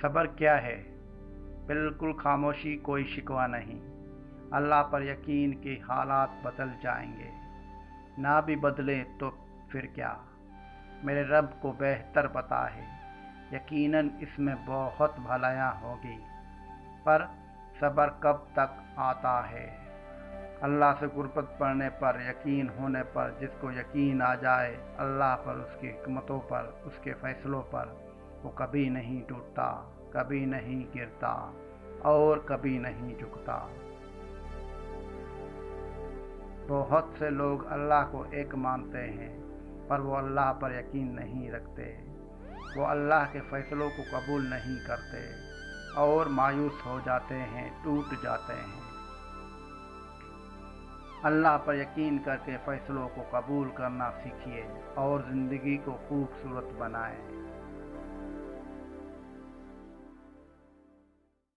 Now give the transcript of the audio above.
صبر کیا ہے؟ بالکل خاموشی، کوئی شکوہ نہیں۔ اللہ پر یقین کہ حالات بدل جائیں گے، نہ بھی بدلے تو پھر کیا، میرے رب کو بہتر پتا ہے۔ یقیناً اس میں بہت بھلائیاں ہوگی، پر صبر کب تک آتا ہے؟ اللہ سے قربت پڑنے پر، یقین ہونے پر، جس کو یقین آ جائے اللہ پر، اس کی حکمتوں پر، اس کے فیصلوں پر، وہ کبھی نہیں ٹوٹتا، کبھی نہیں گرتا اور کبھی نہیں جھکتا۔ بہت سے لوگ اللہ کو ایک مانتے ہیں، پر وہ اللہ پر یقین نہیں رکھتے۔ وہ اللہ کے فیصلوں کو قبول نہیں کرتے اور مایوس ہو جاتے ہیں، ٹوٹ جاتے ہیں۔ اللہ پر یقین کر کے فیصلوں کو قبول کرنا سیکھیے اور زندگی کو خوبصورت بنائیں۔